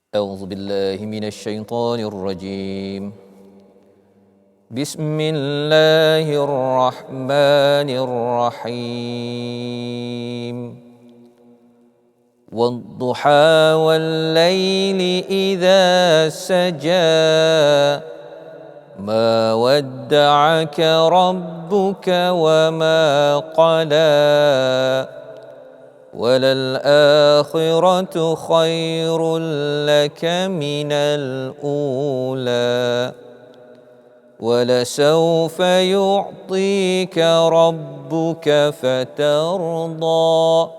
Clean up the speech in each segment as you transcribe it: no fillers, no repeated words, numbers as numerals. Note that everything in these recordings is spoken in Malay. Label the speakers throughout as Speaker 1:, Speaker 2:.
Speaker 1: أعوذ بالله من الشيطان الرجيم. بسم الله الرحمن الرحيم. والضحى والليل إذا سجى ما ودعك ربك وما قلى وللآخرة خير لك من الأولى ولسوف يعطيك ربك فترضى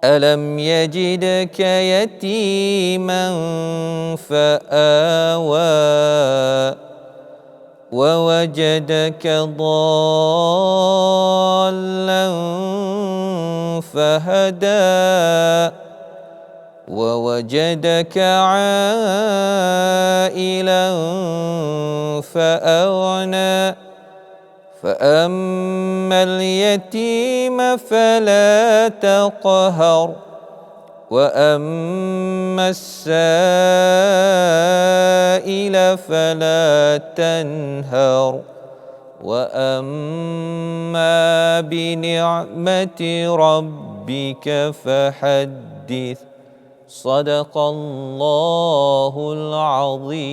Speaker 1: ألم يجدك يتيما فآوى ووجدك ضالا فهدى ووجدك عائلا فأغنى فأما اليتيم فلا تقهر وأما السائل فلا تنهر وأما بنعمة ربك فحدث صدق الله العظيم.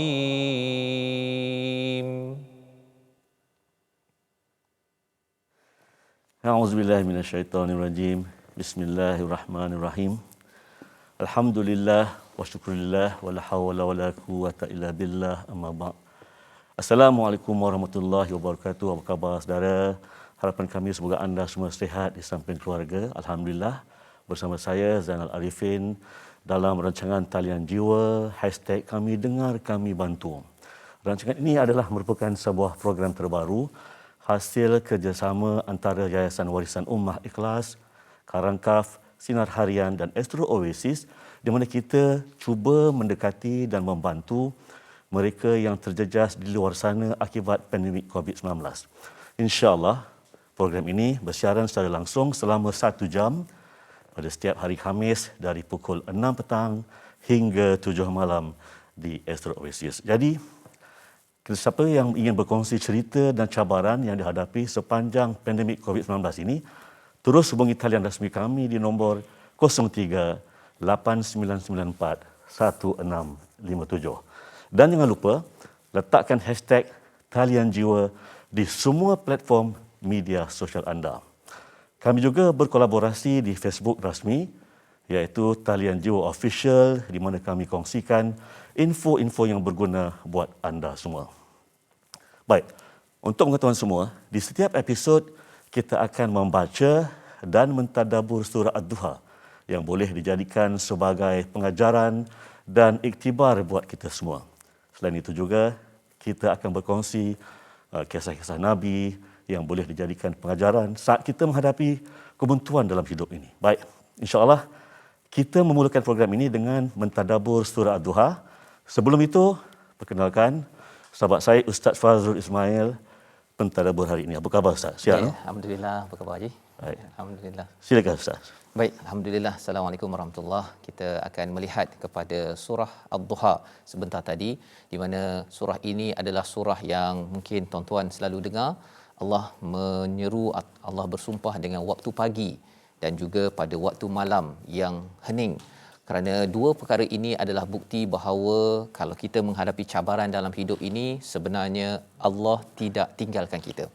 Speaker 2: A'udzubillahi minasyaitonirrajim. Bismillahirrahmanirrahim. Alhamdulillah wa syukurillah wa la hawla wa la quwwata illa billah, amma ba'd. Assalamualaikum warahmatullahi wabarakatuh. Apa khabar saudara? Harapan kami semoga anda semua sihat di samping keluarga. Alhamdulillah, bersama saya Zainal Arifin dalam rancangan Talian Jiwa #kami dengar kami bantu. Rancangan ini adalah merupakan sebuah program terbaru hasil kerjasama antara Yayasan Warisan Ummah Ikhlas, Karangkaf, Sinar Harian dan Astro Oasis, di mana kita cuba mendekati dan membantu mereka yang terjejas di luar sana akibat pandemik COVID-19. InsyaAllah, program ini bersiaran secara langsung selama 1 jam pada setiap hari Khamis dari pukul 6 petang hingga 7 malam di Astro Oasis. Jadi, siapa yang ingin berkongsi cerita dan cabaran yang dihadapi sepanjang pandemik COVID-19 ini, terus hubungi talian rasmi kami di nombor 03 8994 1657. Dan jangan lupa letakkan hashtag Talian Jiwa di semua platform media sosial anda. Kami juga berkolaborasi di Facebook rasmi iaitu Talian Jiwa Official, di mana kami kongsikan info-info yang berguna buat anda semua. Baik, untuk pengetahuan semua, di setiap episod kita akan membaca dan mentadabur surah Ad-Duha yang boleh dijadikan sebagai pengajaran dan iktibar buat kita semua. Selain itu juga, kita akan berkongsi kisah-kisah Nabi yang boleh dijadikan pengajaran saat kita menghadapi kebuntuan dalam hidup ini. Baik, insya-Allah kita memulakan program ini dengan mentadabur surah Ad-Duha. Sebelum itu, perkenalkan sahabat saya Ustaz Fazrul Ismail, pentadabur hari ini. Apa khabar Ustaz? Sihat?
Speaker 1: Ya, alhamdulillah. Apa khabar Haji?
Speaker 2: Baik.
Speaker 1: Alhamdulillah.
Speaker 2: Silakan Ustaz.
Speaker 1: Baik, alhamdulillah. Assalamualaikum warahmatullahi. Kita akan melihat kepada surah Ad-Duha sebentar tadi, di mana surah ini adalah surah yang mungkin tuan-tuan selalu dengar. Allah menyeru, Allah bersumpah dengan waktu pagi dan juga pada waktu malam yang hening. Kerana dua perkara ini adalah bukti bahawa kalau kita menghadapi cabaran dalam hidup ini, sebenarnya Allah tidak tinggalkan kita.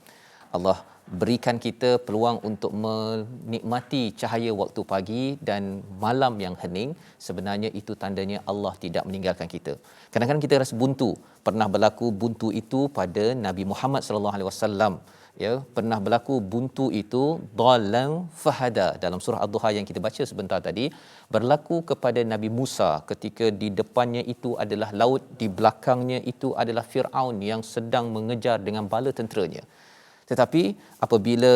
Speaker 1: Allah berikan kita peluang untuk menikmati cahaya waktu pagi dan malam yang hening. Sebenarnya itu tandanya Allah tidak meninggalkan kita. Kadang-kadang kita rasa buntu. Pernah berlaku buntu itu pada Nabi Muhammad sallallahu alaihi wasallam. Ya, pernah berlaku buntu itu dhalan fahada dalam surah Ad-Duha yang kita baca sebentar tadi, berlaku kepada Nabi Musa ketika di depannya itu adalah laut, di belakangnya itu adalah Firaun yang sedang mengejar dengan bala tenteranya. Tetapi apabila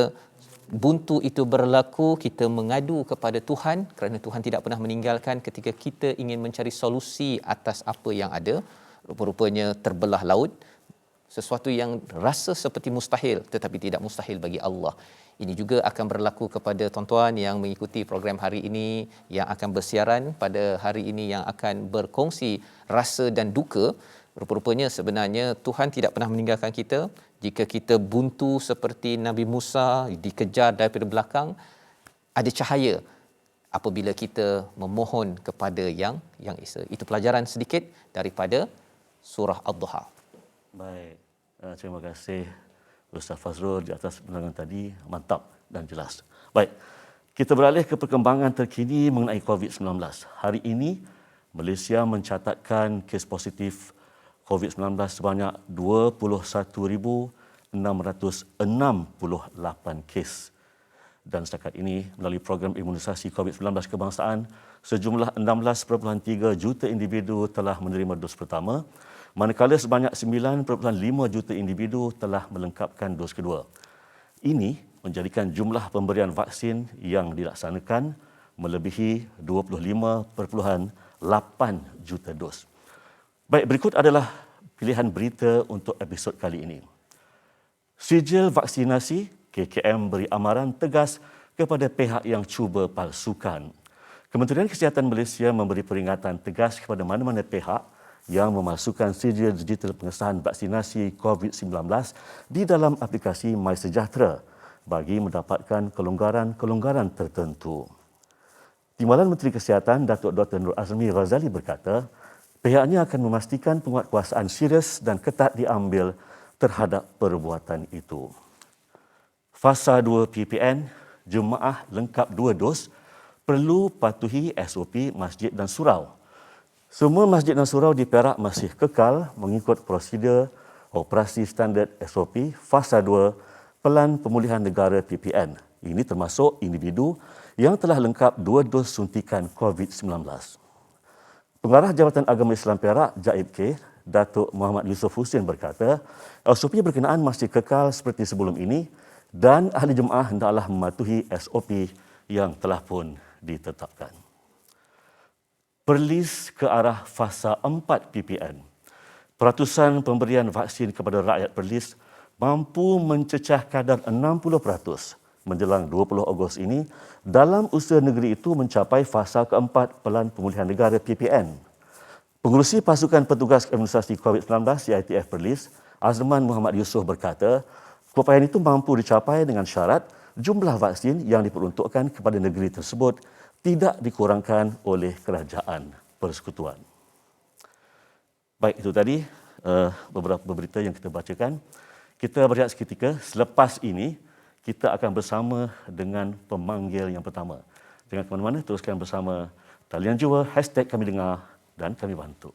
Speaker 1: buntu itu berlaku, kita mengadu kepada Tuhan kerana Tuhan tidak pernah meninggalkan ketika kita ingin mencari solusi atas apa yang ada. Rupa-rupanya terbelah laut, sesuatu yang rasa seperti mustahil tetapi tidak mustahil bagi Allah. Ini juga akan berlaku kepada tuan-tuan yang mengikuti program hari ini, yang akan bersiaran pada hari ini, yang akan berkongsi rasa dan duka. Rupa-rupanya sebenarnya Tuhan tidak pernah meninggalkan kita. Jika kita buntu seperti Nabi Musa dikejar daripada belakang, ada cahaya apabila kita memohon kepada yang Esa. Itu pelajaran sedikit daripada surah Ad-Duha.
Speaker 2: Baik, terima kasih Ustaz Fazrul di atas penerangan tadi, mantap dan jelas. Baik, kita beralih ke perkembangan terkini mengenai COVID-19. Hari ini, Malaysia mencatatkan kes positif COVID-19 sebanyak 21,668 kes. Dan setakat ini, melalui program imunisasi COVID-19 kebangsaan, sejumlah 16.3 juta individu telah menerima dos pertama, manakala sebanyak 9.5 juta individu telah melengkapkan dos kedua. Ini menjadikan jumlah pemberian vaksin yang dilaksanakan melebihi 25.8 juta dos. Baik, berikut adalah pilihan berita untuk episod kali ini. Sijil vaksinasi, KKM beri amaran tegas kepada pihak yang cuba palsukan. Kementerian Kesihatan Malaysia memberi peringatan tegas kepada mana-mana pihak yang memalsukan sijil digital pengesahan vaksinasi COVID-19 di dalam aplikasi MySejahtera bagi mendapatkan kelonggaran-kelonggaran tertentu. Timbalan Menteri Kesihatan Datuk Dr. Nur Azmi Ghazali berkata, pihaknya akan memastikan penguatkuasaan serius dan ketat diambil terhadap perbuatan itu. Fasa 2 PPN, jemaah lengkap 2 dos perlu patuhi SOP masjid dan surau. Semua masjid dan surau di Perak masih kekal mengikut prosedur operasi standard SOP Fasa 2 Pelan Pemulihan Negara PPN. Ini termasuk individu yang telah lengkap 2 dos suntikan COVID-19. Pengarah Jabatan Agama Islam Perak, Jaib K, Datuk Muhammad Yusof Husin berkata, SOP berkenaan masih kekal seperti sebelum ini dan ahli jemaah hendaklah mematuhi SOP yang telah pun ditetapkan. Perlis ke arah fasa 4 PPN. Peratusan pemberian vaksin kepada rakyat Perlis mampu mencecah kadar 60% menjelang 20 Ogos ini dalam usaha negeri itu mencapai fasa keempat Pelan Pemulihan Negara PPN. Pengerusi Pasukan Petugas Imunisasi COVID-19 CITF Perlis, Azman Muhammad Yusof berkata, capaian itu mampu dicapai dengan syarat jumlah vaksin yang diperuntukkan kepada negeri tersebut tidak dikurangkan oleh kerajaan persekutuan. Baik, itu tadi beberapa berita yang kita bacakan. Kita berehat seketika. Selepas ini, kita akan bersama dengan pemanggil yang pertama. Jangan ke mana-mana, teruskan bersama Talian Jua, #kami dengar dan kami bantu.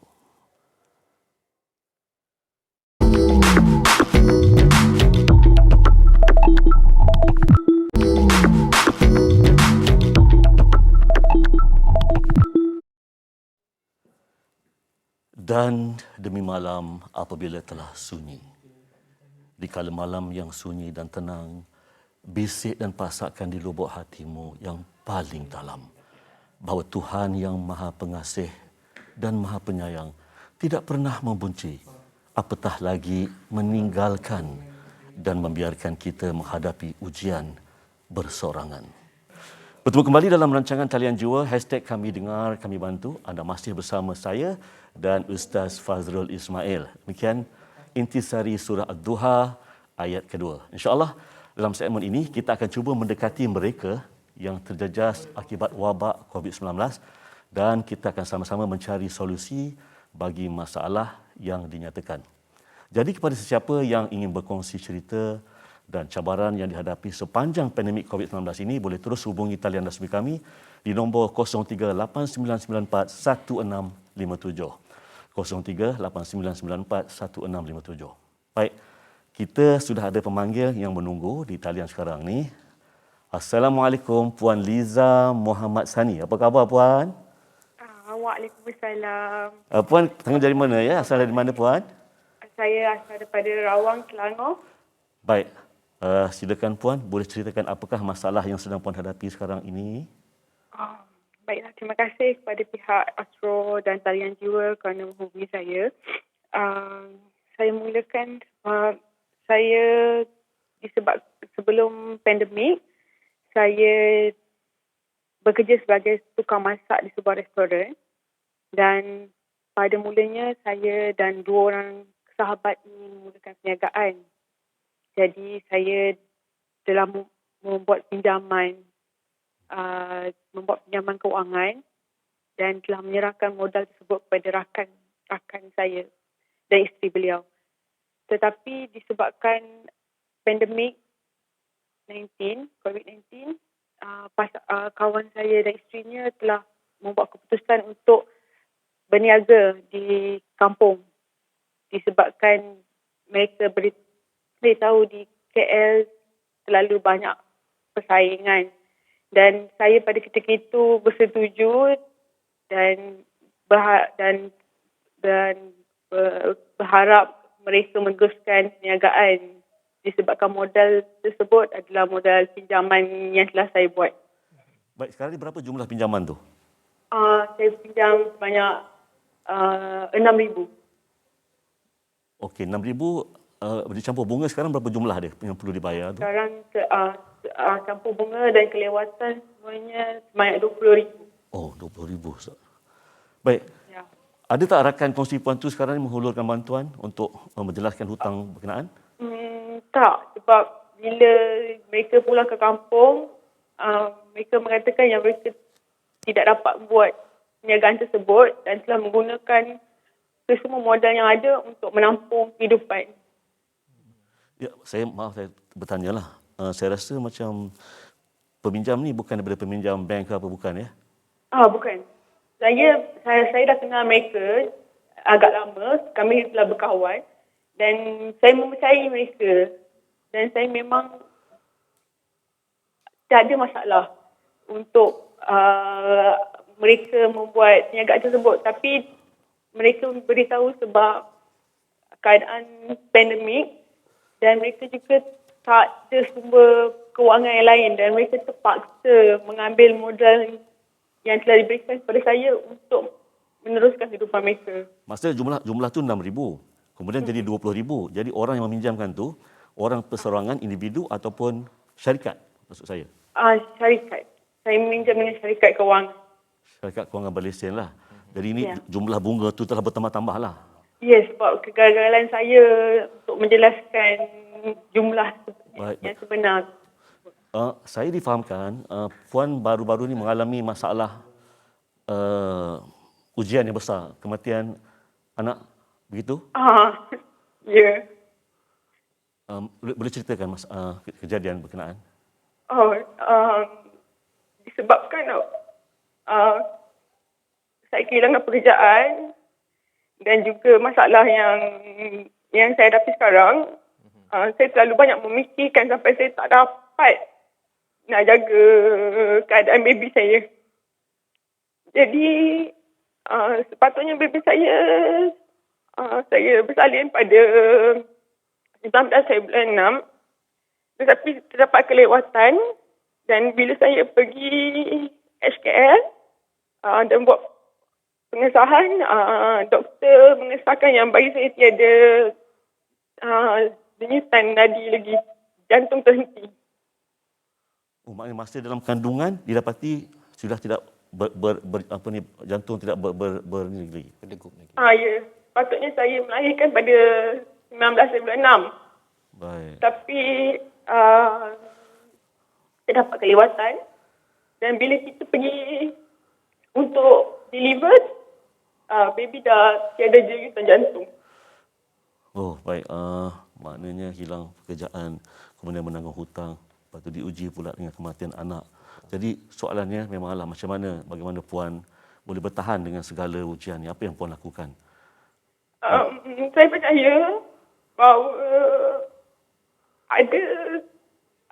Speaker 2: Dan demi malam apabila telah sunyi, di kala malam yang sunyi dan tenang, bisik dan pasakkan di lubuk hatimu yang paling dalam bahawa Tuhan yang Maha Pengasih dan Maha Penyayang tidak pernah membenci, apatah lagi meninggalkan dan membiarkan kita menghadapi ujian bersorangan. Bertemu kembali dalam rancangan Talian Jua, #kami dengar, kami bantu. Anda masih bersama saya dan Ustaz Fazrul Ismail. Demikian intisari surah Ad-Duha ayat kedua. InsyaAllah dalam segmen ini kita akan cuba mendekati mereka yang terjejas akibat wabak COVID-19 dan kita akan sama-sama mencari solusi bagi masalah yang dinyatakan. Jadi kepada sesiapa yang ingin berkongsi cerita dan cabaran yang dihadapi sepanjang pandemik COVID-19 ini, boleh terus hubungi talian rasmi kami di nombor 0389941657. 0389941657. Baik, kita sudah ada pemanggil yang menunggu di talian sekarang ni. Assalamualaikum Puan Liza Muhammad Sani. Apa khabar Puan?
Speaker 3: Waalaikumsalam.
Speaker 2: Puan tengah dari mana ya? Asal dari mana Puan?
Speaker 3: Saya asal daripada Rawang, Selangor.
Speaker 2: Baik, silakan Puan, boleh ceritakan apakah masalah yang sedang Puan hadapi sekarang ini?
Speaker 3: Baiklah, terima kasih kepada pihak Astro dan Talian Jiwa kerana menghubungi saya. Saya mulakan, saya disebab sebelum pandemik, saya bekerja sebagai tukang masak di sebuah restoran dan pada mulanya saya dan dua orang sahabat ini memulakan perniagaan. Jadi saya telah membuat pinjaman kewangan dan telah menyerahkan modal tersebut kepada rakan saya dan isteri beliau. Tetapi disebabkan pandemik COVID-19, kawan saya dan isterinya telah membuat keputusan untuk berniaga di kampung disebabkan mereka beritahu di KL terlalu banyak persaingan dan saya pada ketika itu bersetuju dan berharap mereka meneruskan perniagaan disebabkan modal tersebut adalah modal pinjaman yang telah saya buat.
Speaker 2: Baik, sekarang ni berapa jumlah pinjaman tu?
Speaker 3: Saya pinjam sebanyak 6,000.
Speaker 2: Okey, 6,000 dicampur bunga sekarang berapa jumlah dia yang perlu dibayar tu?
Speaker 3: Sekarang campur bunga dan kelewatan semuanya sebanyak 20,000.
Speaker 2: Oh, 20,000. Baik.
Speaker 3: Ya.
Speaker 2: Ada tak rakan kongsi puan tu sekarang ni menghulurkan bantuan untuk menjelaskan hutang berkenaan?
Speaker 3: Tak, sebab bila mereka pulang ke kampung, mereka mengatakan yang mereka tidak dapat buat perniagaan tersebut dan telah menggunakan semua modal yang ada untuk menampung kehidupan.
Speaker 2: Ya, saya bertanyalah. Saya rasa macam peminjam ni bukan daripada peminjam bank ke apa, bukan ya?
Speaker 3: Bukan. Saya dah kenal mereka agak lama. Kami telah berkawan dan saya mempercayai mereka. Dan saya memang tak ada masalah untuk mereka membuat perniagaan tersebut. Tapi mereka beritahu sebab keadaan pandemik dan mereka juga tak ada sumber kewangan yang lain dan mereka terpaksa mengambil modal yang telah diberikan kepada saya untuk meneruskan kehidupan mereka.
Speaker 2: Maksudnya jumlah tu 6,000. Kemudian jadi 20,000. Jadi orang yang meminjamkan tu orang perseorangan, individu ataupun syarikat, maksud saya?
Speaker 3: Syarikat. Saya meminjam dengan syarikat kewangan.
Speaker 2: Syarikat kewangan berlesen lah. Jadi ini jumlah bunga tu telah bertambah-tambah lah.
Speaker 3: Ya, sebab kegagalan saya untuk menjelaskan jumlah yang sebenar.
Speaker 2: Saya difahamkan puan baru-baru ni mengalami masalah ujian yang besar, kematian anak, begitu?
Speaker 3: Ya.
Speaker 2: Boleh ceritakan kejadian berkenaan?
Speaker 3: Disebabkan saya kehilangan pekerjaan dan juga masalah yang saya hadapi sekarang, saya terlalu banyak memikirkan sampai saya tak dapat nak jaga keadaan baby saya. Jadi sepatutnya baby saya bersalin pada 19 hari bulan 6, tetapi terdapat kelewatan dan bila saya pergi HKL dan buat pengesahan, doktor mengesahkan yang bayi saya tiada denyutan nadi lagi, jantung terhenti.
Speaker 2: Maknanya masa dalam kandungan didapati sudah tidak jantung tidak berdegup lagi.
Speaker 3: Ya, patutnya saya melahirkan pada 19 bulan 6.
Speaker 2: Baik.
Speaker 3: Tapi terdapat kelewatan dan bila kita pergi untuk deliver, baby dah tiada jeritan jantung.
Speaker 2: Oh, baik. Maknanya hilang pekerjaan, kemudian menanggung hutang, lepas tu diuji pula dengan kematian anak. Jadi soalannya memanglah bagaimana puan boleh bertahan dengan segala ujian ni? Apa yang puan lakukan?
Speaker 3: Saya percaya bahawa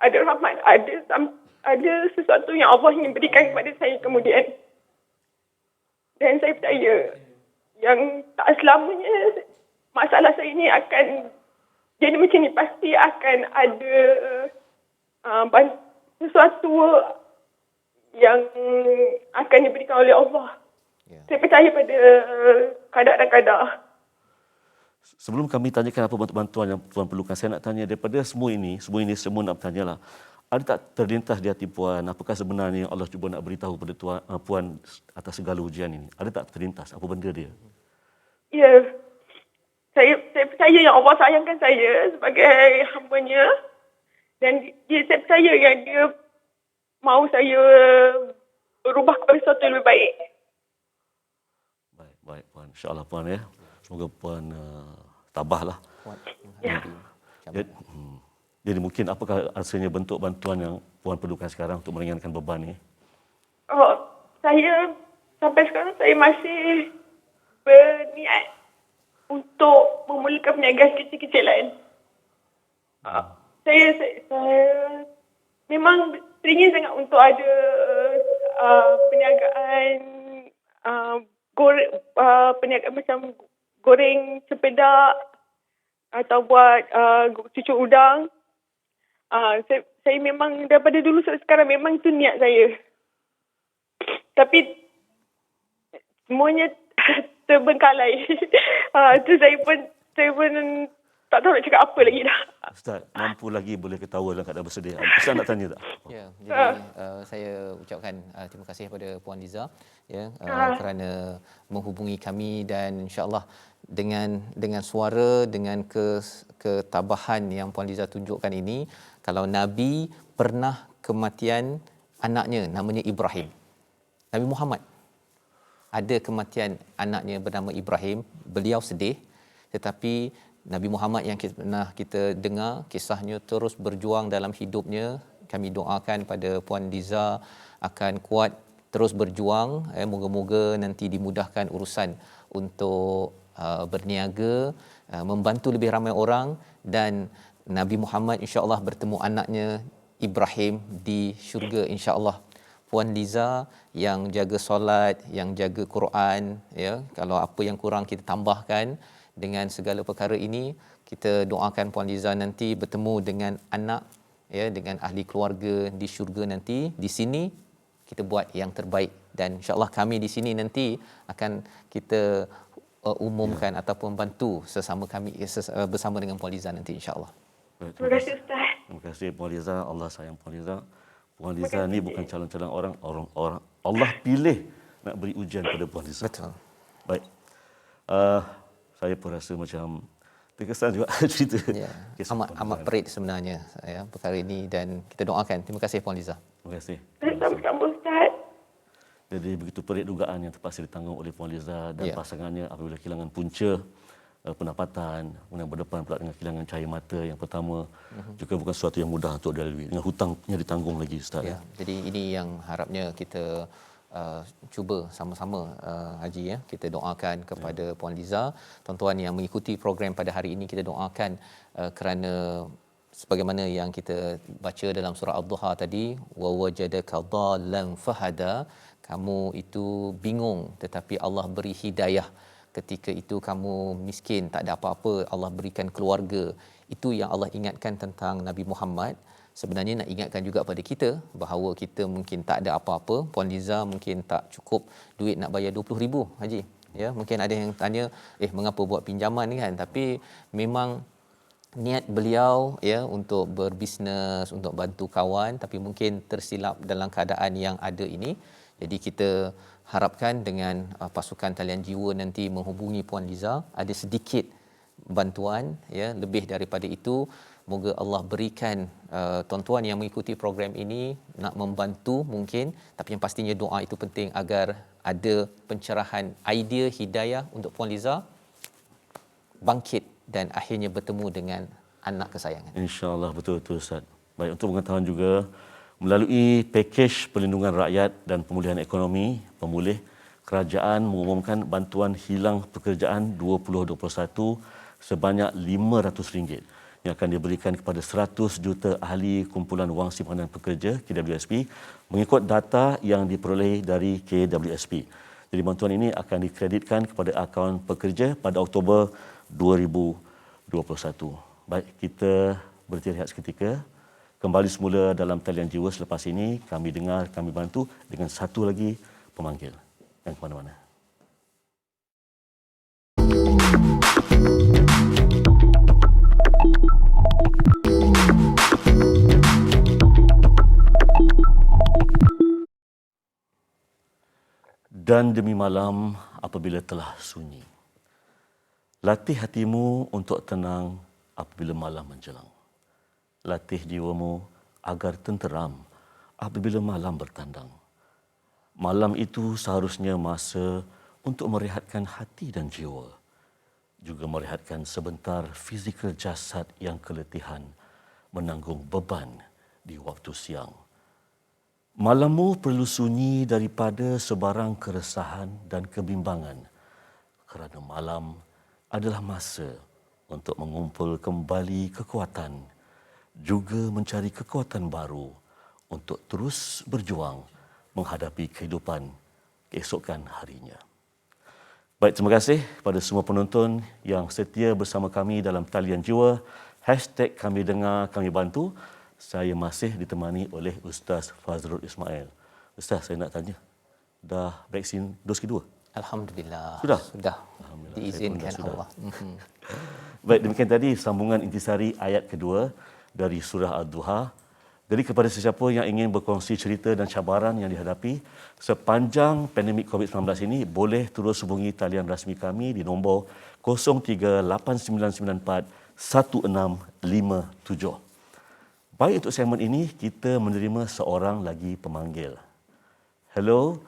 Speaker 3: ada rahmat, ada sesuatu yang Allah ingin berikan kepada saya kemudian. Dan saya percaya yang tak selamanya masalah saya ini akan jadi macam ni. Pasti akan ada sesuatu yang akan diberikan oleh Allah. Saya percaya pada kadar dan kadar.
Speaker 2: Sebelum kami tanyakan apa bantuan yang Puan perlukan, saya nak tanya daripada semua ini semua nak bertanyalah. Ada tak terlintas di hati Puan, apakah sebenarnya Allah cuba nak beritahu kepada Puan atas segala ujian ini? Ada tak terlintas apa benda dia?
Speaker 3: Ya, saya percaya yang Allah sayangkan saya sebagai hamba-Nya, dan saya percaya yang Dia mahu saya berubah kepada sesuatu yang lebih baik.
Speaker 2: Baik Puan. InsyaAllah Puan ya. Semoga Puan tabahlah.
Speaker 1: Kuat
Speaker 3: Ya.
Speaker 1: menghadapi cabaran.
Speaker 2: Jadi mungkin apakah rasanya bentuk bantuan yang Puan perlukan sekarang untuk meringankan beban ni?
Speaker 3: Saya sampai sekarang saya masih berniat untuk memulakan perniagaan kecil-kecilan. Saya memang teringin sangat untuk ada perniagaan perniagaan macam goreng cempedak atau buat cucuk udang. Saya memang daripada dulu sampai sekarang memang itu niat saya. Tapi semuanya terbengkalai. Tu saya pun tak tahu nak cakap apa lagi dah.
Speaker 2: Ustaz, mampu lagi boleh ketawa dalam keadaan bersedia. Ustaz nak tanya tak?
Speaker 1: Ya, jadi saya ucapkan terima kasih kepada Puan Liza ya kerana menghubungi kami, dan insya-Allah dengan suara, dengan ketabahan yang Puan Liza tunjukkan ini, kalau Nabi pernah kematian anaknya namanya Ibrahim. Nabi Muhammad ada kematian anaknya bernama Ibrahim, beliau sedih, tetapi Nabi Muhammad yang kita dengar kisahnya terus berjuang dalam hidupnya. Kami doakan pada Puan Liza akan kuat terus berjuang, moga-moga nanti dimudahkan urusan untuk berniaga, membantu lebih ramai orang, dan Nabi Muhammad insya-Allah bertemu anaknya Ibrahim di syurga insya-Allah. Puan Liza yang jaga solat, yang jaga Quran, ya, kalau apa yang kurang kita tambahkan. Dengan segala perkara ini, kita doakan Puan Liza nanti bertemu dengan anak, ya, dengan ahli keluarga di syurga nanti. Di sini kita buat yang terbaik, dan insya-Allah kami di sini nanti akan kita umumkan ataupun bantu sesama kami bersama dengan Puan Liza nanti insya-Allah.
Speaker 3: Terima kasih Ustaz.
Speaker 2: Terima kasih Puan Liza. Allah sayang Puan Liza. Puan Liza ni bukan calon-calon orang. Allah pilih nak beri ujian pada Puan Liza.
Speaker 1: Betul.
Speaker 2: Baik. Saya pun rasa macam terkesan juga cerita.
Speaker 1: Ya, amat perit sebenarnya ya perkara ini, dan kita doakan. Terima kasih Puan Liza.
Speaker 2: Terima kasih.
Speaker 3: Sama-sama Ustaz.
Speaker 2: Jadi begitu perit dugaan yang terpaksa ditanggung oleh Puan Liza dan pasangannya apabila kehilangan punca pendapatan, kemudian berdepan pula dengan kehilangan cahaya mata yang pertama, juga bukan sesuatu yang mudah untuk dilalui, dengan hutangnya ditanggung lagi Ustaz.
Speaker 1: Ya, jadi ini yang harapnya kita cuba sama-sama Haji ya, kita doakan kepada Puan Liza. Tuan-tuan yang mengikuti program pada hari ini, kita doakan kerana sebagaimana yang kita baca dalam surah Ad-Duha tadi, wa wajadaka dhallan fahada, kamu itu bingung tetapi Allah beri hidayah. Ketika itu kamu miskin, tak ada apa-apa, Allah berikan keluarga. Itu yang Allah ingatkan tentang Nabi Muhammad. Sebenarnya nak ingatkan juga pada kita bahawa kita mungkin tak ada apa-apa. Puan Liza mungkin tak cukup duit nak bayar 20,000 Haji. Ya, mungkin ada yang tanya, mengapa buat pinjaman ni kan? Tapi memang niat beliau ya untuk berbisnes, untuk bantu kawan, tapi mungkin tersilap dalam keadaan yang ada ini. Jadi kita harapkan dengan pasukan talian jiwa nanti menghubungi Puan Liza, ada sedikit bantuan ya, lebih daripada itu moga Allah berikan tuan-tuan yang mengikuti program ini nak membantu mungkin, tapi yang pastinya doa itu penting agar ada pencerahan idea hidayah untuk Puan Liza bangkit dan akhirnya bertemu dengan anak kesayangan.
Speaker 2: InsyaAllah, betul-betul Ustaz. Baik, untuk pengetahuan juga, melalui pakej perlindungan rakyat dan pemulihan ekonomi pemulih, kerajaan mengumumkan bantuan hilang pekerjaan 2021 sebanyak RM500 yang akan diberikan kepada 100 juta ahli kumpulan wang simpanan pekerja KWSP mengikut data yang diperoleh dari KWSP. Jadi bantuan ini akan dikreditkan kepada akaun pekerja pada Oktober 2021. Baik, kita berhenti rehat seketika. Kembali semula dalam talian jiwa selepas ini. Kami dengar, kami bantu dengan satu lagi pemanggil. Jangan ke mana-mana. dan demi malam apabila telah sunyi. Latih hatimu untuk tenang apabila malam menjelang. Latih jiwamu agar tenteram apabila malam bertandang. Malam itu seharusnya masa untuk merehatkan hati dan jiwa. Juga merehatkan sebentar fizikal jasad yang keletihan menanggung beban di waktu siang. Malammu perlu sunyi daripada sebarang keresahan dan kebimbangan kerana malam adalah masa untuk mengumpul kembali kekuatan, juga mencari kekuatan baru untuk terus berjuang menghadapi kehidupan keesokan harinya. Baik, terima kasih kepada semua penonton yang setia bersama kami dalam talian jiwa. #kami dengar, kami bantu. Saya masih ditemani oleh Ustaz Fazrul Ismail. Ustaz, saya nak tanya, dah vaksin dos kedua?
Speaker 1: Alhamdulillah.
Speaker 2: Sudah?
Speaker 1: Sudah.
Speaker 2: Alhamdulillah,
Speaker 1: Diizinkan
Speaker 2: saya pun dah
Speaker 1: Allah.
Speaker 2: Baik, demikian tadi sambungan intisari ayat kedua dari surah Ad-Duha. Jadi kepada sesiapa yang ingin berkongsi cerita dan cabaran yang dihadapi sepanjang pandemik COVID-19 ini, boleh terus hubungi talian rasmi kami di nombor 038994 1657. Baik, untuk segmen ini kita menerima seorang lagi pemanggil. Hello,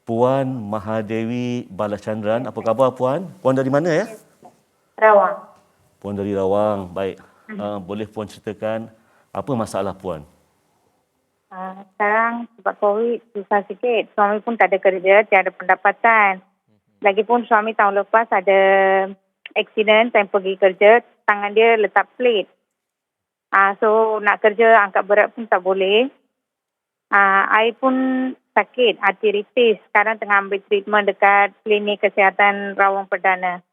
Speaker 2: Puan Mahadewi Balachandran. Apa khabar Puan? Puan dari mana ya?
Speaker 4: Rawang.
Speaker 2: Puan dari Rawang. Baik. Boleh Puan ceritakan apa masalah Puan?
Speaker 4: Sekarang sebab COVID susah sikit. Suami pun tak ada kerja, tiada pendapatan. Lagipun suami tahun lepas ada aksiden, time pergi kerja, tangan dia letak plate. So nak kerja angkat berat pun tak boleh. I pun sakit, arteritis. Sekarang tengah ambil treatment dekat klinik kesihatan Rawang Perdana.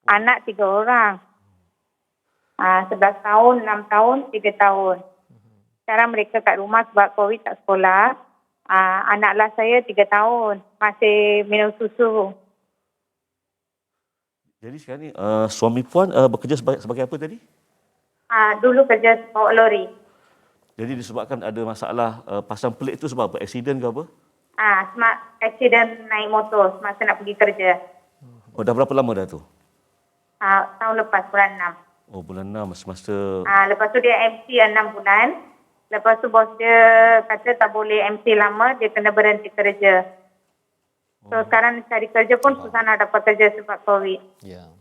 Speaker 4: Anak 3 orang. 11 tahun, 6 tahun, 3 tahun. Sekarang mereka kat rumah sebab COVID tak sekolah. Anak last saya 3 tahun. Masih minum susu.
Speaker 2: Jadi sekarang ni suami Puan bekerja sebagai apa tadi?
Speaker 4: Dulu kerja bawa lori.
Speaker 2: Jadi disebabkan ada masalah pasang pelik tu sebab apa? Aksiden ke apa?
Speaker 4: Semasa aksiden naik motor semasa nak pergi kerja.
Speaker 2: Oh, dah berapa lama dah tu?
Speaker 4: Tahun lepas, bulan 6.
Speaker 2: Oh, bulan 6 semasa...
Speaker 4: Lepas tu dia MC 6 bulan. Lepas tu bos dia kata tak boleh MC lama, dia kena berhenti kerja. So sekarang cari kerja pun susah nak dapat kerja sebab COVID.
Speaker 1: Ya.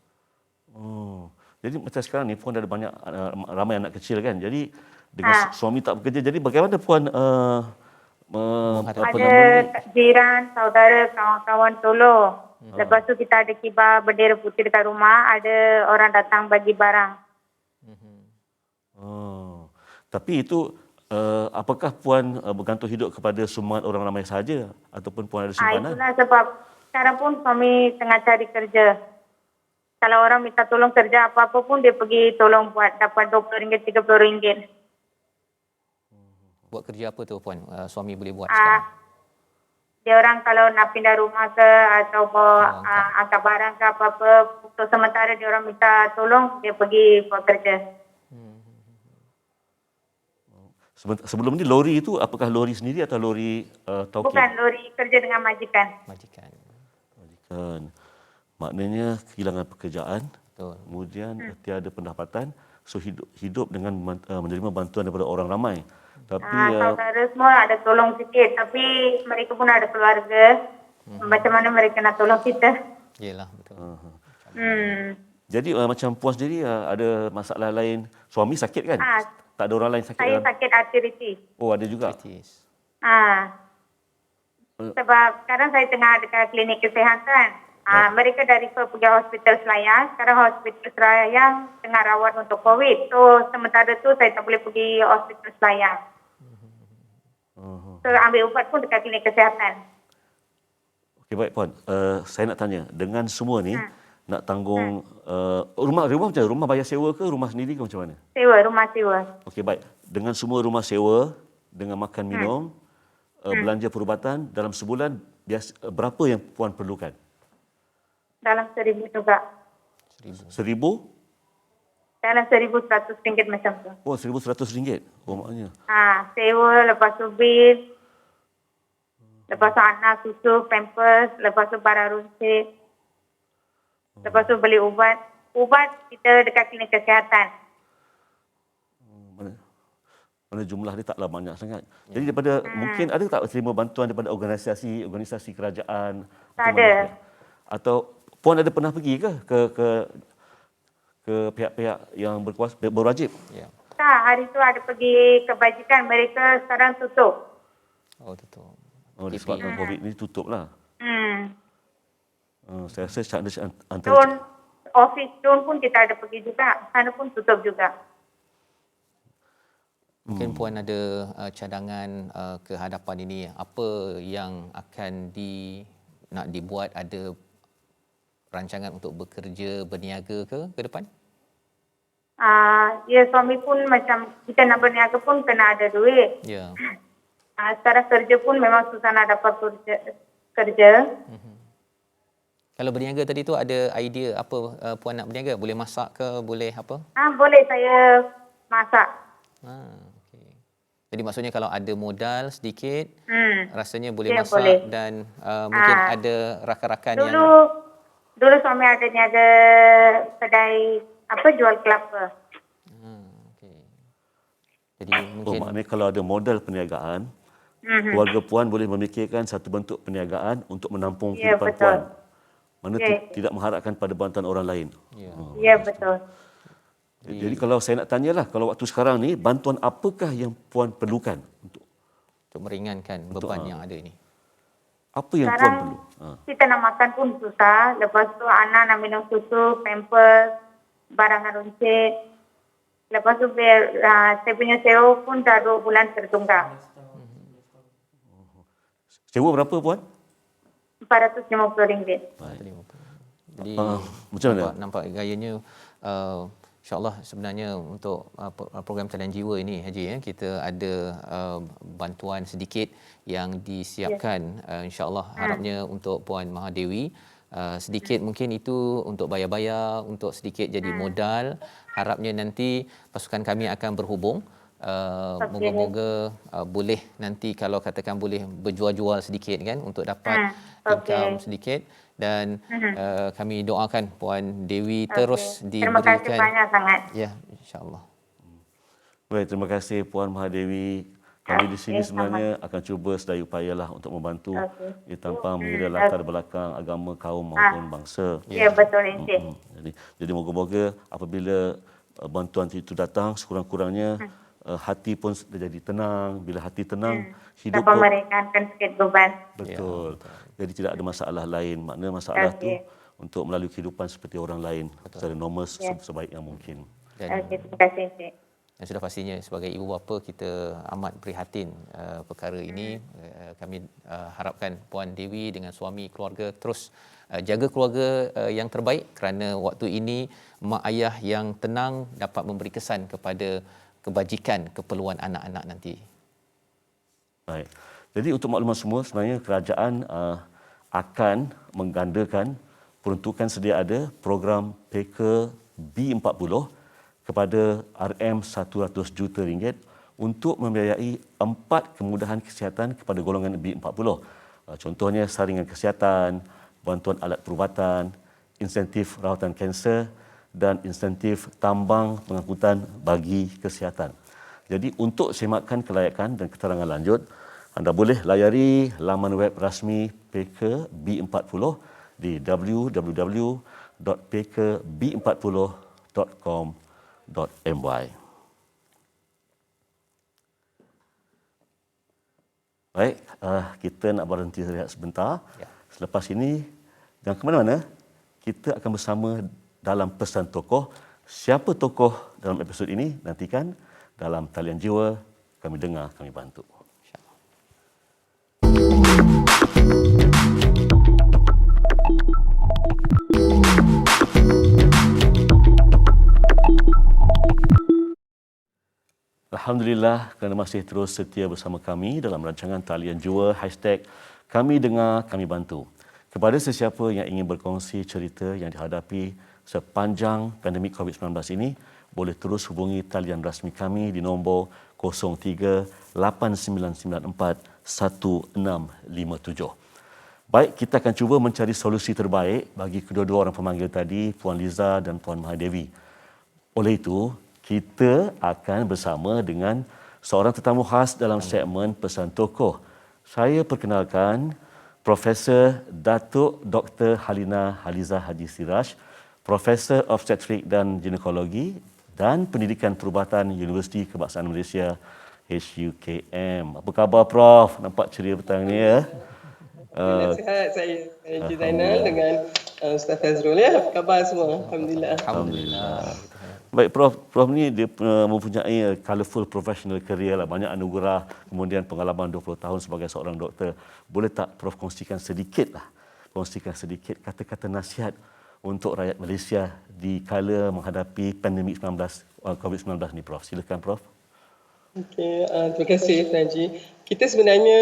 Speaker 2: Oh. Jadi macam sekarang ni Puan ada banyak ramai anak kecil kan. Jadi dengan suami tak bekerja, jadi bagaimana Puan
Speaker 4: ada jiran, saudara, kawan-kawan tolong. Lepas tu kita ada kibar bendera putih dekat rumah, ada orang datang bagi barang.
Speaker 2: Oh. Tapi itu apakah Puan bergantung hidup kepada sumbangan orang ramai sahaja ataupun Puan ada simpanan?
Speaker 4: Itulah sebab sekarang pun suami tengah cari kerja. Kalau orang minta tolong kerja apa-apa pun dia pergi tolong buat, dapat RM20, RM30.
Speaker 1: Buat kerja apa tu Puan? Suami boleh buat sekarang?
Speaker 4: Dia orang kalau nak pindah rumah ke atau angkat barang ke apa-apa, untuk sementara dia orang minta tolong, dia pergi buat kerja.
Speaker 2: Sebelum ni lori itu apakah lori sendiri atau lori tauki?
Speaker 4: Bukan, lori kerja dengan majikan.
Speaker 1: Majikan.
Speaker 2: Maknanya kehilangan pekerjaan,
Speaker 1: Betul.
Speaker 2: kemudian tiada pendapatan, so hidup dengan menerima bantuan daripada orang ramai. Tapi
Speaker 4: saudara semua ada tolong sikit, tapi mereka pun ada keluarga. Macam mana mereka nak tolong kita?
Speaker 1: Yelah, betul.
Speaker 2: Jadi macam Puan sendiri ada masalah lain, suami sakit kan? Tak ada orang lain sakit?
Speaker 4: Saya sakit arteritis.
Speaker 2: Oh, ada juga?
Speaker 1: Kritis.
Speaker 4: Sebab sekarang saya tengah dekat klinik kesihatan. Mereka dah refer pergi hospital Selayang. Sekarang hospital Selayang tengah rawat untuk COVID. So, sementara tu saya tak boleh pergi hospital Selayang. So, ambil ubat pun dekat klinik kesihatan.
Speaker 2: Okey, baik Puan. Saya nak tanya, dengan semua ni, nak tanggung rumah macam mana? Rumah bayar sewa ke rumah sendiri ke macam mana?
Speaker 4: Sewa, rumah sewa.
Speaker 2: Okey, baik. Dengan semua rumah sewa, dengan makan minum, belanja perubatan dalam sebulan berapa yang Puan perlukan?
Speaker 4: Dalam RM1,000 juga.
Speaker 2: RM1,000?
Speaker 4: Dalam RM1,100 macam tu.
Speaker 2: Oh, RM1,100. Oh, maknanya.
Speaker 4: Sewa, lepas tu bil. Lepas tu anak susu, pampers, lepas tu barang runcit. Lepas tu beli ubat. Ubat kita dekat klinik kesihatan.
Speaker 2: Mana, mana jumlah dia taklah banyak sangat. Jadi daripada mungkin ada tak terima bantuan daripada organisasi kerajaan?
Speaker 4: Tak
Speaker 2: atau
Speaker 4: ada.
Speaker 2: mana? Atau puan ada pernah pergi ke pihak-pihak yang berwajib?
Speaker 1: Ya.
Speaker 4: Tak, hari tu ada pergi kebajikan. Mereka sekarang tutup.
Speaker 1: Oh, betul.
Speaker 2: Oh, disebabkan COVID ni tutup lah. Saya rasa antara
Speaker 4: Don, office Don pun kita ada pergi juga. Sana pun tutup juga.
Speaker 1: Mungkin Puan ada cadangan ke hadapan ini, apa yang akan nak dibuat, ada rancangan untuk bekerja, berniaga ke depan?
Speaker 4: Ya, suami pun macam kita nak berniaga pun kena ada duit.
Speaker 1: Ya.
Speaker 4: Sekarang kerja pun memang susah nak dapat kerja.
Speaker 1: Kalau berniaga tadi tu ada idea apa Puan nak berniaga? Boleh masak ke? Boleh apa?
Speaker 4: Boleh saya masak.
Speaker 1: Okey. Jadi maksudnya kalau ada modal sedikit, rasanya boleh
Speaker 4: Ya,
Speaker 1: masak
Speaker 4: boleh.
Speaker 1: dan mungkin ada rakan-rakan yang...
Speaker 4: Dulu suami ada niaga kedai jual kelapa.
Speaker 1: Okey. Jadi mungkin
Speaker 2: maknanya kalau ada modal perniagaan, keluarga puan boleh memikirkan satu bentuk perniagaan untuk menampung
Speaker 4: Ya,
Speaker 2: kehidupan
Speaker 4: betul.
Speaker 2: puan. Mana tidak mengharapkan pada bantuan orang lain.
Speaker 4: Ya, betul.
Speaker 2: Jadi kalau saya nak tanyalah, kalau waktu sekarang ni, bantuan apakah yang puan perlukan untuk
Speaker 1: meringankan beban yang ada ini.
Speaker 2: apa yang
Speaker 4: Sekarang
Speaker 2: puan perlu?
Speaker 4: kita nak makan pun susah. Lepas tu anak nak minum susu, pampers, barangan runcit. Lepas tu saya punya sewa pun dah 2 bulan tertunggak.
Speaker 2: Sewa berapa puan?
Speaker 4: RM450.
Speaker 1: Jadi
Speaker 2: Macam mana?
Speaker 1: nampak gayanya insya-Allah sebenarnya untuk program talian jiwa ini Haji, kita ada bantuan sedikit yang disiapkan, insya-Allah harapnya untuk Puan Mahadewi, sedikit mungkin itu untuk bayar-bayar, untuk sedikit jadi modal. Harapnya nanti pasukan kami akan berhubung. Moga-moga boleh nanti kalau katakan boleh berjual-jual sedikit kan untuk dapat income sedikit, dan kami doakan Puan Dewi terus
Speaker 4: Terima
Speaker 1: diberikan.
Speaker 4: kasih banyak sangat.
Speaker 1: Ya, insya-Allah.
Speaker 2: Baik, terima kasih Puan Mahadewi. Kami di sini sebenarnya akan cuba sedaya upayalah untuk membantu tanpa mengira latar belakang agama, kaum maupun bangsa.
Speaker 4: Ya, betul Encik.
Speaker 2: Jadi moga-moga apabila bantuan itu datang, sekurang-kurangnya hati pun jadi tenang. Bila hati tenang, hidup
Speaker 4: Dapat
Speaker 2: pun
Speaker 4: meringankan sikit beban.
Speaker 2: betul. Jadi tidak ada masalah lain. Maknanya masalah tu untuk melalui kehidupan seperti orang lain secara normal sebaik yang mungkin.
Speaker 1: Dan
Speaker 4: Terima kasih Encik.
Speaker 1: dan sudah pastinya sebagai ibu bapa kita amat prihatin perkara ini. Kami harapkan Puan Dewi dengan suami, keluarga terus jaga keluarga yang terbaik, kerana waktu ini mak ayah yang tenang dapat memberi kesan kepada kebajikan keperluan anak-anak nanti.
Speaker 2: Baik. Jadi untuk maklumat semua, sebenarnya kerajaan akan menggandakan peruntukan sedia ada program PK B40 kepada RM100 juta untuk membiayai 4 kemudahan kesihatan kepada golongan B40. Contohnya saringan kesihatan, bantuan alat perubatan, insentif rawatan kanser dan insentif tambang pengangkutan bagi kesihatan. Jadi untuk semakkan kelayakan dan keterangan lanjut, anda boleh layari laman web rasmi PK B40 di www.pkb40.com.my. Baik, kita nak berhenti rehat sebentar. Selepas ini, jangan ke mana-mana. Kita akan bersama dalam pesan tokoh. Siapa tokoh dalam episod ini? Nantikan dalam Talian Jiwa. Kami dengar, kami bantu. Alhamdulillah kerana masih terus setia bersama kami dalam rancangan Talian Jua #Kami Dengar, Kami Bantu. Kepada sesiapa yang ingin berkongsi cerita yang dihadapi sepanjang pandemik COVID-19 ini, boleh terus hubungi talian rasmi kami di nombor 03 8994 1657. Baik, kita akan cuba mencari solusi terbaik bagi kedua-dua orang pemanggil tadi, Puan Liza dan Puan Mahadevi. Oleh itu, kita akan bersama dengan seorang tetamu khas dalam segmen Pesan Tokoh. Saya perkenalkan Profesor Datuk Dr. Halina Haliza Haji Siraj, Profesor Obstetrik dan Ginekologi dan Pendidikan Perubatan Universiti Kebangsaan Malaysia HUKM. Apa khabar Prof? Nampak ceria petang ni ya?
Speaker 5: Sihat saya Encik Zainal dengan Ustaz Fazrul ya. Apa khabar semua? Alhamdulillah.
Speaker 1: Alhamdulillah.
Speaker 2: Baik Prof ni dia mempunyai colourful professional career lah, banyak anugerah, kemudian pengalaman 20 tahun sebagai seorang doktor. Boleh tak Prof kongsikan sedikit kata-kata nasihat untuk rakyat Malaysia di kala menghadapi pandemik COVID-19 ni Prof. Silakan Prof.
Speaker 5: Okey, terima kasih Najib. Kita sebenarnya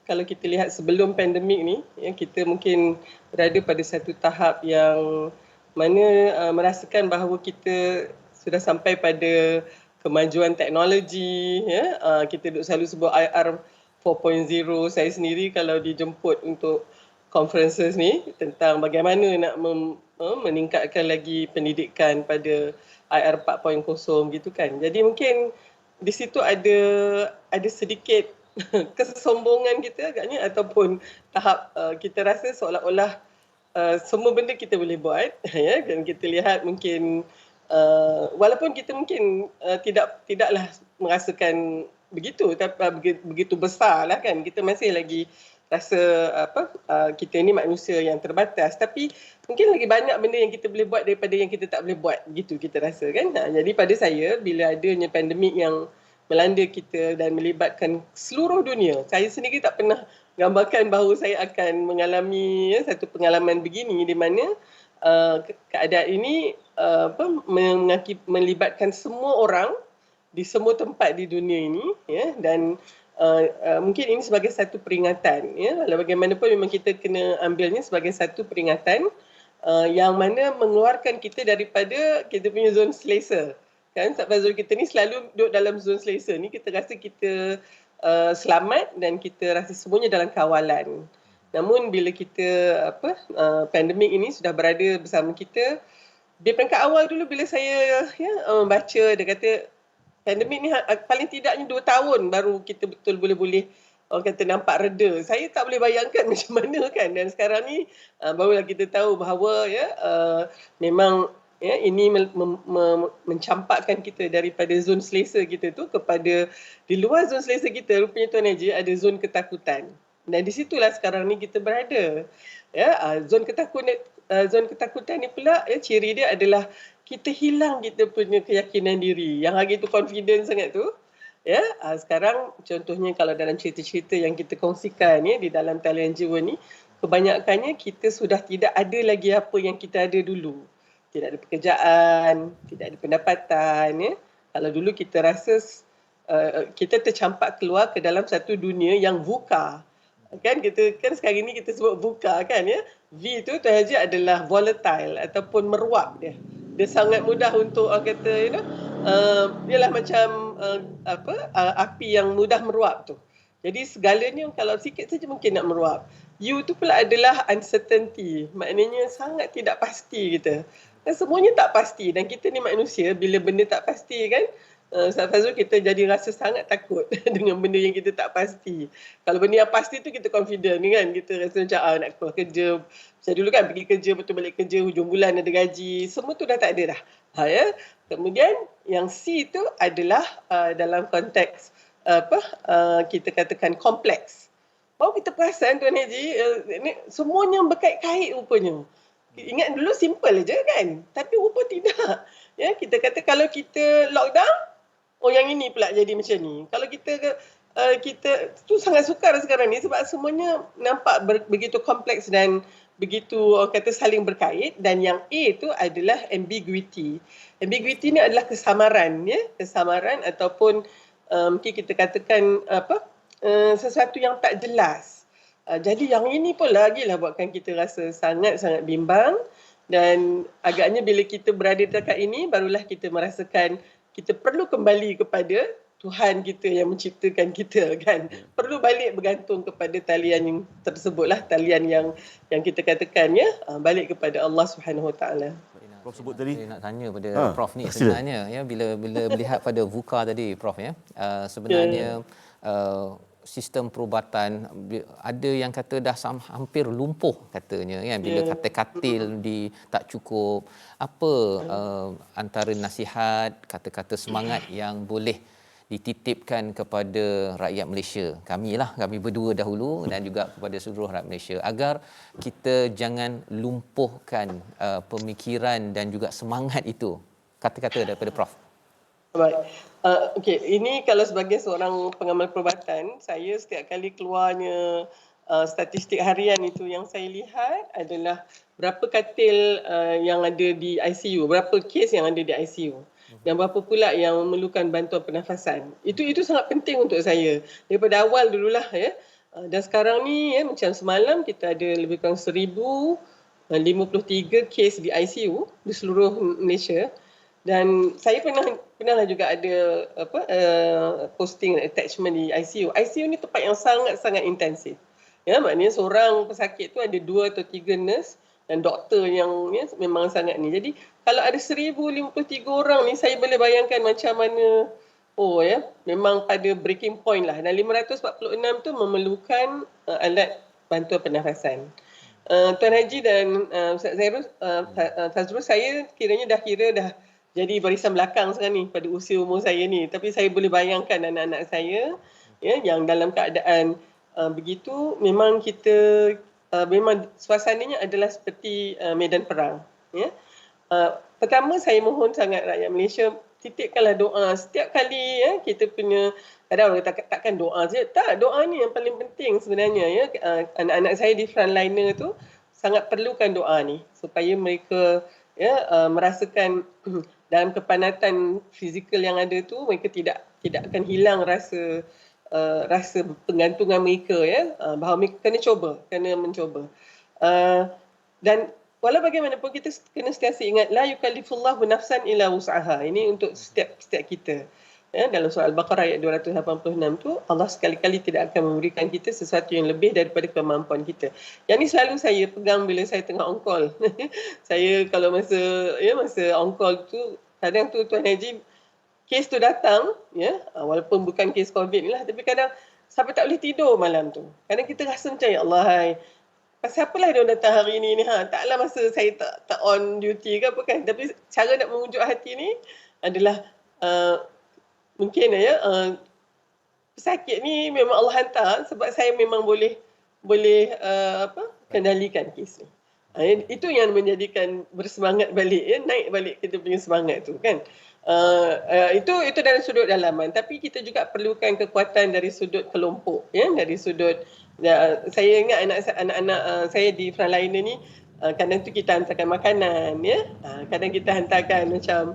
Speaker 5: kalau kita lihat sebelum pandemik ni, ya, kita mungkin berada pada satu tahap yang mana merasakan bahawa kita sudah sampai pada kemajuan teknologi, ya. Kita selalu sebut IR 4.0. Saya sendiri kalau dijemput untuk conferences ni tentang bagaimana nak meningkatkan lagi pendidikan pada IR 4.0 gitu kan. Jadi mungkin di situ ada sedikit kesombongan kita agaknya, ataupun tahap kita rasa seolah-olah semua benda kita boleh buat, ya, dan kita lihat mungkin walaupun kita mungkin tidaklah merasakan begitu, tapi begitu besar lah kan, kita masih lagi rasa kita ni manusia yang terbatas, tapi mungkin lagi banyak benda yang kita boleh buat daripada yang kita tak boleh buat, gitu kita rasa kan. Jadi pada saya, bila adanya pandemik yang melanda kita dan melibatkan seluruh dunia, saya sendiri tak pernah gambarkan bahawa saya akan mengalami satu pengalaman begini, di mana keadaan ini melibatkan semua orang di semua tempat di dunia ini, ya, dan mungkin ini sebagai satu peringatan, ya. Bagaimanapun memang kita kena ambilnya sebagai satu peringatan yang mana mengeluarkan kita daripada kita punya zon selesa. Kan, Ustaz Fazrul, kita ni selalu duduk dalam zon selesa ni, kita rasa kita selamat dan kita rasa semuanya dalam kawalan. Namun bila kita pandemik ini sudah berada bersama kita, di peringkat awal dulu bila saya baca, dia kata pandemik ni paling tidaknya 2 tahun baru kita betul boleh orang kata nampak reda. Saya tak boleh bayangkan macam mana kan, dan sekarang ni barulah kita tahu bahawa memang ini mencampakkan kita daripada zon selesa kita tu kepada di luar zon selesa kita. Rupanya Tuan Haji ada zon ketakutan. Dan di situlah sekarang ni kita berada. Ya, zon ketakutan ni pula, ciri dia adalah kita hilang kita punya keyakinan diri. Yang hari tu confident sangat tu. Ya, sekarang contohnya kalau dalam cerita-cerita yang kita kongsikan di dalam talian jiwa ni, kebanyakannya kita sudah tidak ada lagi apa yang kita ada dulu. Tidak ada pekerjaan, tidak ada pendapatan. Ya. Kalau dulu kita rasa kita tercampak keluar ke dalam satu dunia yang VUCA. Kan sekarang ini kita sebut VUCA kan, ya. V itu Tuan Haji adalah volatile ataupun meruap dia. Dia sangat mudah untuk orang kata ialah macam api yang mudah meruap tu. Jadi segalanya kalau sikit saja mungkin nak meruap. U tu pula adalah uncertainty. Maknanya sangat tidak pasti kita. Dan semuanya tak pasti, dan kita ni manusia, bila benda tak pasti kan, Ustaz Fazrul, kita jadi rasa sangat takut dengan benda yang kita tak pasti. Kalau benda yang pasti tu kita confident kan, kita rasa macam nak keluar kerja. Macam dulu kan, pergi kerja, betul balik kerja, hujung bulan ada gaji, semua tu dah tak ada dah. Ya. Kemudian yang C tu adalah dalam konteks kita katakan kompleks. Baru kita perasan Tuan Haji, semuanya berkait-kait rupanya. Ingat dulu simple aja kan, tapi rupa tidak. Ya, kita kata kalau kita lockdown, yang ini pula jadi macam ni. Kalau kita tu sangat sukar sekarang ni sebab semuanya nampak begitu kompleks dan begitu orang kata saling berkait. Dan yang A tu adalah ambiguity. Ambiguity ni adalah kesamaran, ya, kesamaran ataupun mungkin kita katakan sesuatu yang tak jelas. Jadi yang ini pun lagilah buatkan kita rasa sangat-sangat bimbang, dan agaknya bila kita berada dekat ini barulah kita merasakan kita perlu kembali kepada Tuhan kita yang menciptakan kita kan. Perlu balik bergantung kepada talian yang tersebutlah, talian yang kita katakan ya, balik kepada Allah Subhanahu Wa Taala.
Speaker 2: Prof sebut tadi.
Speaker 1: Saya nak tanya pada Prof ni
Speaker 2: sila.
Speaker 1: sebenarnya ya, bila melihat pada VUCA tadi Prof ya, sebenarnya sistem perubatan ada yang kata dah hampir lumpuh katanya kan, bila katil tak cukup. Apa antara nasihat, kata-kata semangat yang boleh dititipkan kepada rakyat Malaysia, kami berdua dahulu dan juga kepada seluruh rakyat Malaysia, agar kita jangan lumpuhkan pemikiran dan juga semangat itu? Kata-kata daripada Prof.
Speaker 5: Baik. Okey, ini kalau sebagai seorang pengamal perubatan, saya setiap kali keluarnya statistik harian itu, yang saya lihat adalah berapa katil yang ada di ICU, berapa kes yang ada di ICU. Dan berapa pula yang memerlukan bantuan pernafasan. Itu sangat penting untuk saya. Daripada awal dululah ya. Dan sekarang ni ya, macam semalam kita ada lebih kurang 1,053 kes di ICU di seluruh Malaysia. Dan saya pernahlah juga ada posting attachment di ICU. ICU ni tempat yang sangat-sangat intensif. Ya, maknanya seorang pesakit tu ada 2 atau 3 nurse dan doktor yang ya, memang sangat ni. Jadi kalau ada 1,053 orang ni, saya boleh bayangkan macam mana, memang pada breaking point lah. Dan 546 tu memerlukan alat bantuan pernafasan. Tuan Haji dan Ustaz Fazrul, saya dah jadi barisan belakang sekarang ni pada usia umur saya ni. Tapi saya boleh bayangkan anak-anak saya ya, yang dalam keadaan begitu, memang memang suasananya adalah seperti medan perang. Ya. Pertama, saya mohon sangat rakyat Malaysia, titipkanlah doa setiap kali ya, kita punya, kadang orang takkan doa saja. Tak, doa ni yang paling penting sebenarnya ya. Anak-anak saya di frontliner tu sangat perlukan doa ni supaya mereka ya merasakan dalam kepanatan fizikal yang ada tu, mereka tidak akan hilang rasa penggantungan mereka ya, bahawa mereka kena mencuba. Dan walau bagaimanapun, kita kena sentiasa ingat, la yukallifullahu nafsan illa wus'aha. Ini untuk setiap kita. Ya, dalam surah Al-Baqarah ayat 286 tu, Allah sekali-kali tidak akan memberikan kita sesuatu yang lebih daripada kemampuan kita. Yang ni selalu saya pegang bila saya tengah on call. Saya kalau masa on call tu, kadang tu Tuan Haji, kes tu datang, ya, walaupun bukan kes COVID ni lah, tapi kadang sampai tak boleh tidur malam tu. Kadang kita rasa macam, ya Allah, pasal apalah dia datang hari ni, taklah masa saya tak on duty ke apa kan. Tapi cara nak mengujuk hati ni adalah mungkin ya, pesakit ni memang Allah hantar sebab saya memang boleh kendalikan kes ni. Itu yang menjadikan bersemangat balik ya, naik balik kita punya semangat tu kan. Itu dari sudut dalaman, tapi kita juga perlukan kekuatan dari sudut kelompok ya, dari sudut saya ingat anak-anak saya di frontliner ni, kadang tu kita hantarkan makanan ya, kadang kita hantarkan macam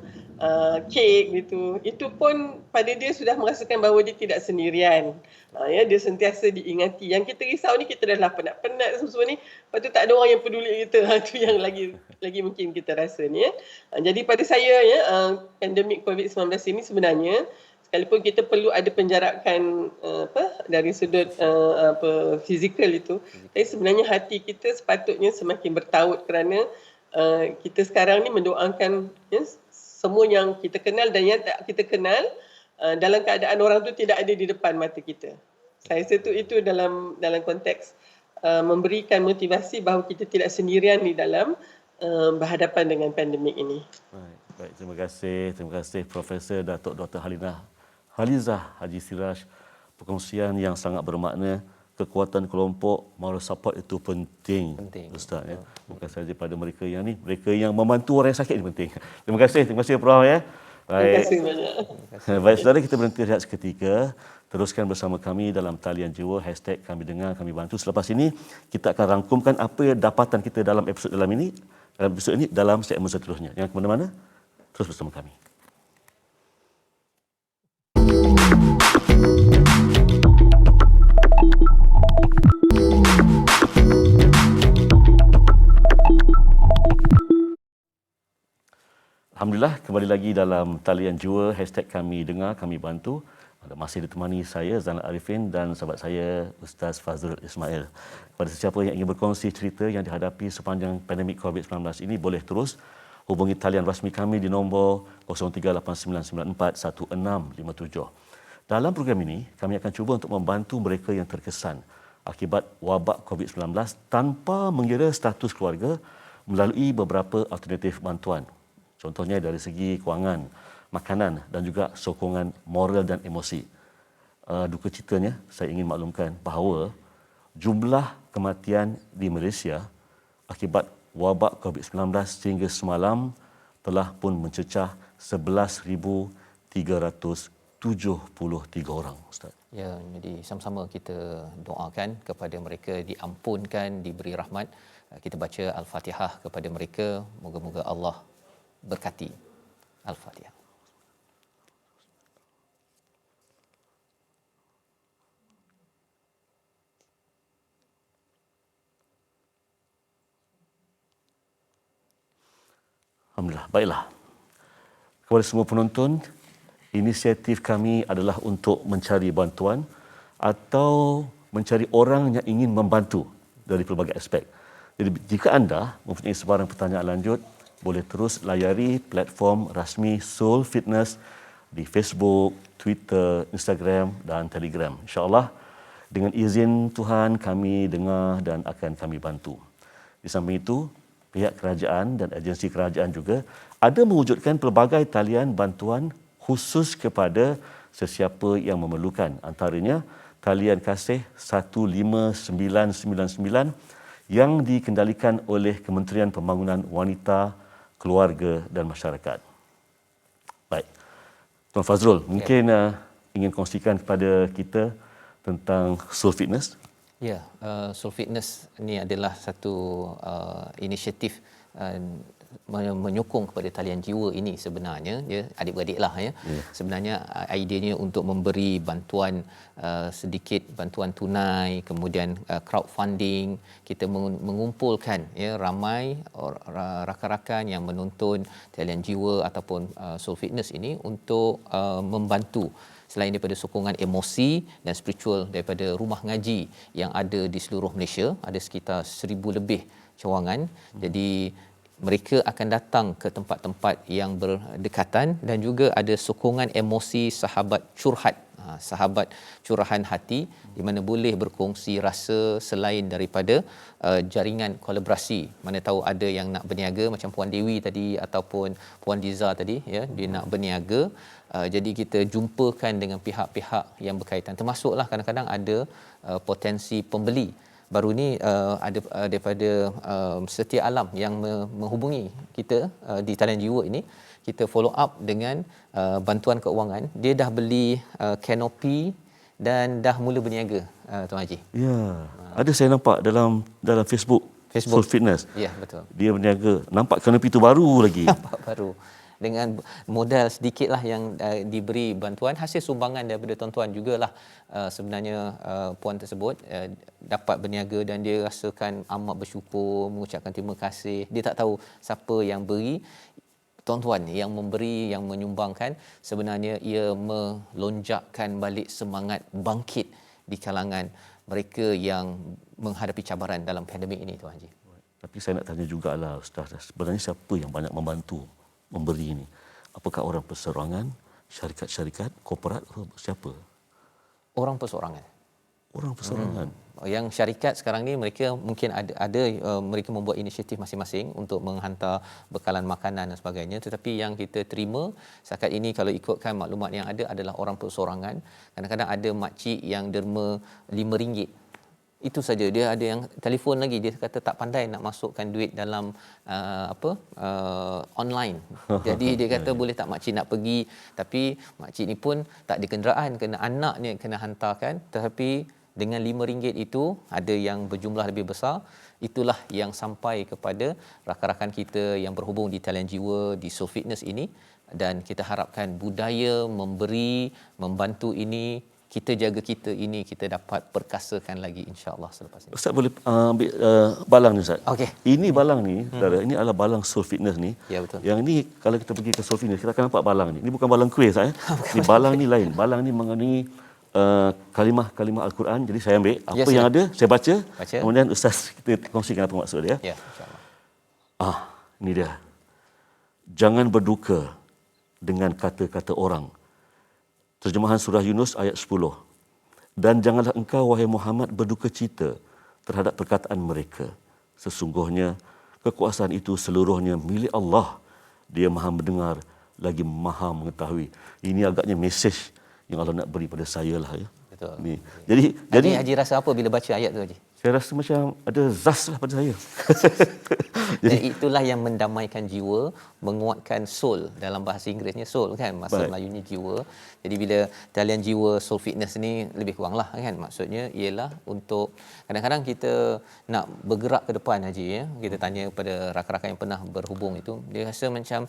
Speaker 5: kek gitu. Itu pun pada dia sudah merasakan bahawa dia tidak sendirian. Ya, dia sentiasa diingati. Yang kita risau ni, kita dah lah penat-penat semua ni, lepas tu tak ada orang yang peduli kita. Itu yang lagi mungkin kita rasa ni ya. Jadi pada saya ya, pandemik COVID-19 ini sebenarnya, sekalipun kita perlu ada penjarakan dari sudut fizikal itu, tapi sebenarnya hati kita sepatutnya semakin bertaut, kerana kita sekarang ni mendoakan ya, semua yang kita kenal dan yang tak kita kenal dalam keadaan orang tu tidak ada di depan mata kita. Saya rasa itu dalam konteks memberikan motivasi bahawa kita tidak sendirian di dalam berhadapan dengan pandemik ini.
Speaker 2: Baik, terima kasih Profesor Datuk Dr. Halizah Haji Siraj, perkongsian yang sangat bermakna. Kekuatan kelompok, moral support itu penting. Ustaz ya. Bukan saja pada mereka yang membantu orang yang sakit ini penting. Terima kasih Prof ya. Baik.
Speaker 5: Terima kasih banyak.
Speaker 2: Baik saudara, kita berhenti rehat seketika. Teruskan bersama kami dalam Talian Jiwa #kami dengar kami bantu. Selepas ini kita akan rangkumkan apa dapatan kita dalam episod ini dalam segmen seterusnya. Jangan ke mana-mana. Terus bersama kami. Alhamdulillah, kembali lagi dalam Talian Jiwa #kami dengar kami bantu. Masih ditemani saya Zainal Arifin dan sahabat saya Ustaz Fazrul Ismail. Kepada sesiapa yang ingin berkongsi cerita yang dihadapi sepanjang pandemik COVID-19 ini, boleh terus hubungi talian rasmi kami di nombor 0389941657. Dalam program ini, kami akan cuba untuk membantu mereka yang terkesan akibat wabak COVID-19 tanpa mengira status keluarga melalui beberapa alternatif bantuan. Contohnya dari segi kewangan, makanan dan juga sokongan moral dan emosi. Duka citanya, saya ingin maklumkan bahawa jumlah kematian di Malaysia akibat wabak COVID-19 sehingga semalam telah pun mencecah 11,373 orang, Ustaz.
Speaker 1: Ya, jadi sama-sama kita doakan kepada mereka diampunkan, diberi rahmat. Kita baca Al-Fatihah kepada mereka, moga-moga Allah berkati. Al-Fatihah.
Speaker 2: Alhamdulillah. Baiklah. Kepada semua penonton, inisiatif kami adalah untuk mencari bantuan atau mencari orang yang ingin membantu dari pelbagai aspek. Jadi jika anda mempunyai sebarang pertanyaan lanjut, boleh terus layari platform rasmi Soul Fitness di Facebook, Twitter, Instagram dan Telegram. InsyaAllah dengan izin Tuhan kami dengar dan akan kami bantu. Di samping itu, pihak kerajaan dan agensi kerajaan juga ada mewujudkan pelbagai talian bantuan khusus kepada sesiapa yang memerlukan. Antaranya talian kasih 15999 yang dikendalikan oleh Kementerian Pembangunan Wanita, Keluarga dan Masyarakat. Baik. Tuan Fazrul, mungkin ingin kongsikan kepada kita tentang Soul Fitness.
Speaker 1: Ya, Soul Fitness ni adalah satu inisiatif menyokong kepada talian jiwa ini sebenarnya, ya, adik-beradik lah ya. Sebenarnya ideanya untuk memberi bantuan sedikit bantuan tunai, kemudian crowdfunding, kita mengumpulkan ya ramai rakan-rakan yang menonton talian jiwa ataupun Soul Fitness ini untuk membantu selain daripada sokongan emosi dan spiritual daripada rumah ngaji yang ada di seluruh Malaysia, ada sekitar 1,000 lebih cawangan. Jadi mereka akan datang ke tempat-tempat yang berdekatan dan juga ada sokongan emosi sahabat curhat, sahabat curahan hati di mana boleh berkongsi rasa selain daripada jaringan kolaborasi. Mana tahu ada yang nak berniaga macam Puan Dewi tadi ataupun Puan Diza tadi ya, dia nak berniaga. Jadi kita jumpakan dengan pihak-pihak yang berkaitan, termasuklah kadang-kadang ada potensi pembeli. Baru ni ada daripada Setia Alam yang menghubungi kita di talian jiwa ini. Kita follow up dengan bantuan keuangan. Dia dah beli kanopi dan dah mula berniaga, Tuan Haji.
Speaker 2: Ya, ada saya nampak dalam Facebook. Soul Fitness.
Speaker 1: Ya, betul.
Speaker 2: Dia berniaga. Nampak kanopi tu baru lagi.
Speaker 1: Nampak baru. Dengan modal sedikitlah yang diberi bantuan, hasil sumbangan daripada tuan-tuan jugalah sebenarnya puan tersebut dapat berniaga dan dia rasakan amat bersyukur, mengucapkan terima kasih. Dia tak tahu siapa yang beri. Tuan-tuan yang memberi, yang menyumbangkan, sebenarnya ia melonjakkan balik semangat bangkit di kalangan mereka yang menghadapi cabaran dalam pandemik ini, Tuan Haji.
Speaker 2: Tapi saya nak tanya jugalah Ustaz, sebenarnya siapa yang banyak membantu memberi ini? Apakah orang perseorangan, syarikat-syarikat, korporat, siapa?
Speaker 1: Orang perseorangan.
Speaker 2: Orang perseorangan.
Speaker 1: Yang syarikat sekarang ni mereka mungkin ada mereka membuat inisiatif masing-masing untuk menghantar bekalan makanan dan sebagainya, tetapi yang kita terima setakat ini kalau ikutkan maklumat yang ada adalah orang perseorangan. Kadang-kadang ada makcik yang derma RM5. Itu saja, dia ada yang telefon lagi, dia kata tak pandai nak masukkan duit dalam online. Jadi dia kata boleh tak makcik nak pergi, tapi makcik ni pun tak ada kenderaan, kena anaknya kena hantarkan, tetapi dengan RM5 itu ada yang berjumlah lebih besar. Itulah yang sampai kepada rakan-rakan kita yang berhubung di talian jiwa di Soul Fitness ini, dan kita harapkan budaya memberi, membantu ini kita jaga kita ini kita dapat perkasakan lagi insya-Allah selepas ini.
Speaker 2: Ustaz boleh ambil balang ni Ustaz.
Speaker 1: Okey.
Speaker 2: Ini balang ni, saudara, ini adalah balang Soul Fitness ni.
Speaker 1: Ya, betul.
Speaker 2: Yang ni kalau kita pergi ke Soul Fitness kita akan nampak balang ni. Ini bukan balang kuih Ustaz. Ni balang ni lain. Balang ni mengenai kalimah-kalimah Al-Quran. Jadi saya ambil apa yang ada, saya baca. Kemudian Ustaz kita kongsikan apa maksud dia.
Speaker 1: Ya, insya-Allah.
Speaker 2: Ini dia. Jangan berduka dengan kata-kata orang. Terjemahan surah Yunus ayat 10. Dan janganlah engkau wahai Muhammad berduka cita terhadap perkataan mereka. Sesungguhnya kekuasaan itu seluruhnya milik Allah. Dia Maha mendengar lagi Maha mengetahui. Ini agaknya mesej yang Allah nak beri pada saya lah ya.
Speaker 1: Betul.
Speaker 2: Ni. Jadi
Speaker 1: Haji rasa apa bila baca ayat tu Haji?
Speaker 2: saya rasa macam ada zas lah pada saya.
Speaker 1: Dan itulah yang mendamaikan jiwa, menguatkan soul. Dalam bahasa Inggerisnya soul kan, bahasa Melayunya jiwa. Jadi bila talian jiwa Soul Fitness ni lebih kuranglah kan, maksudnya ialah untuk kadang-kadang kita nak bergerak ke depan Haji ya. Kita tanya kepada rakan-rakan yang pernah berhubung itu, dia rasa macam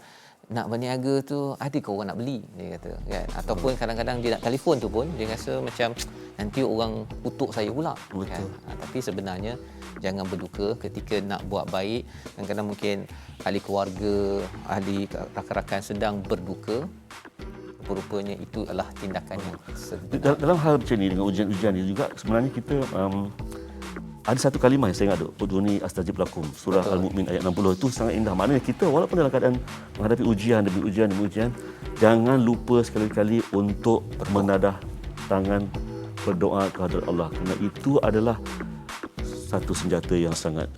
Speaker 1: nak berniaga tu ada ke orang nak beli, dia kata kan, ataupun kadang-kadang dia nak telefon tu pun dia rasa macam nanti orang kutuk saya pula kan. Tapi sebenarnya jangan berduka ketika nak buat baik. Kadang-kadang mungkin ahli keluarga, ahli rakan-rakan sedang berduka, rupanya itu adalah tindakan yang sebenar.
Speaker 2: Dalam hal macam ni dengan ujian-ujian ni juga sebenarnya kita ada satu kalimah yang saya ingat tu, udhuni astajib lakum, surah Al-Mu'min ayat 60, itu sangat indah. Maknanya kita walaupun dalam keadaan menghadapi ujian demi ujian, jangan lupa sekali-kali untuk menadah tangan berdoa kepada Allah, kerana itu adalah satu senjata yang sangat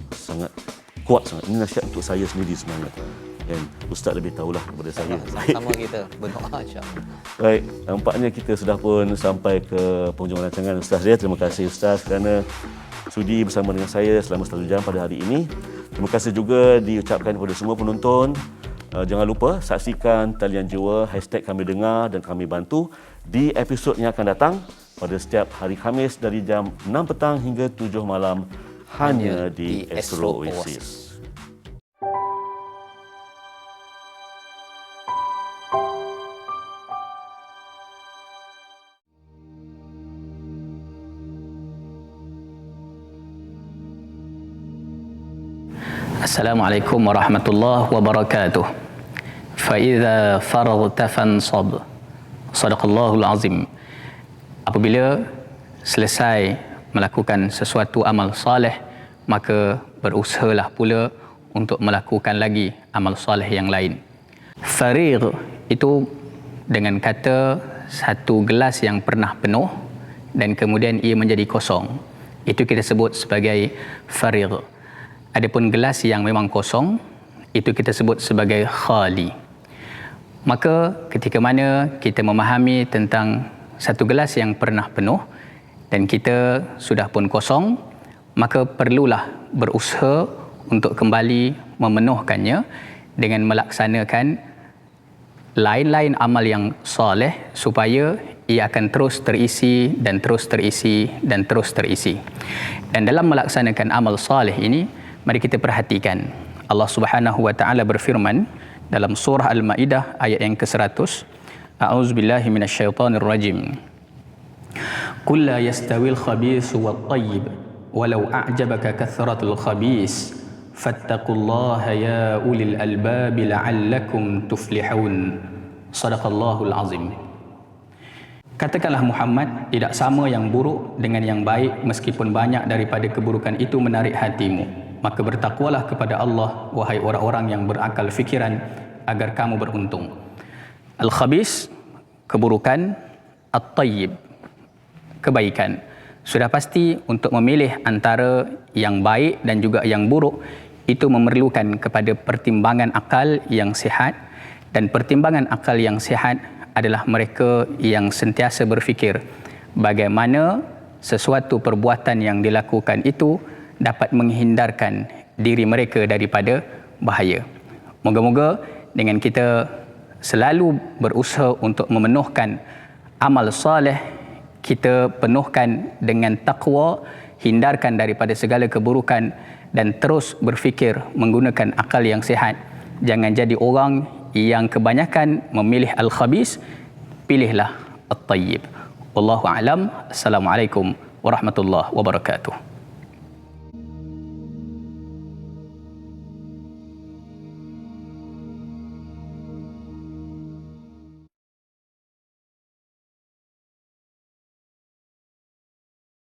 Speaker 2: kuat sangat. Ini nasihat untuk saya sendiri sebenarnya. Dan Ustaz lebih tahulah kepada saya.
Speaker 1: Sama-sama kita berdoa insya-Allah.
Speaker 2: Baik, nampaknya kita sudah pun sampai ke penghujung rancangan Ustaz dia. Terima kasih Ustaz kerana sudi bersama dengan saya selama 1 jam pada hari ini. Terima kasih juga diucapkan kepada semua penonton. Jangan lupa saksikan Talian Jiwa #kami dengar dan kami bantu di episod yang akan datang pada setiap hari Khamis dari jam 6 petang hingga 7 malam hanya di Astro Oasis.
Speaker 6: Assalamualaikum warahmatullahi wabarakatuh. Fa idza faragta fansab. Sadaqallahul azim. Apabila selesai melakukan sesuatu amal soleh, maka berusahalah pula untuk melakukan lagi amal soleh yang lain. Farig itu dengan kata satu gelas yang pernah penuh dan kemudian ia menjadi kosong. Itu kita sebut sebagai farig. Adapun gelas yang memang kosong, itu kita sebut sebagai khali. Maka ketika mana kita memahami tentang satu gelas yang pernah penuh dan kita sudah pun kosong, maka perlulah berusaha untuk kembali memenuhkannya dengan melaksanakan lain-lain amal yang soleh supaya ia akan terus terisi dan terus terisi dan terus terisi. Dan dalam melaksanakan amal soleh ini, mari kita perhatikan Allah Subhanahu wa taala berfirman dalam surah Al-Maidah ayat yang ke-100. A'udzubillahi minasyaitonirrajim. Qul la yastawil khabisu wat-thayyib walau a'jabaka kathratul khabis fattaqullaha ya ulil albab la'allakum tuflihun. Sadaqallahul azim. Katakanlah Muhammad, tidak sama yang buruk dengan yang baik meskipun banyak daripada keburukan itu menarik hatimu. Maka bertakwalah kepada Allah, wahai orang-orang yang berakal fikiran, agar kamu beruntung. Al-khabis, keburukan. At-tayyib, kebaikan. Sudah pasti untuk memilih antara yang baik dan juga yang buruk, itu memerlukan kepada pertimbangan akal yang sihat. Dan pertimbangan akal yang sihat adalah mereka yang sentiasa berfikir bagaimana sesuatu perbuatan yang dilakukan itu dapat menghindarkan diri mereka daripada bahaya. Moga-moga dengan kita selalu berusaha untuk memenuhkan amal soleh, kita penuhkan dengan takwa, hindarkan daripada segala keburukan dan terus berfikir menggunakan akal yang sihat. Jangan jadi orang yang kebanyakan memilih al-khabis, pilihlah at-tayyib. Wallahu a'lam. Assalamualaikum warahmatullahi wabarakatuh.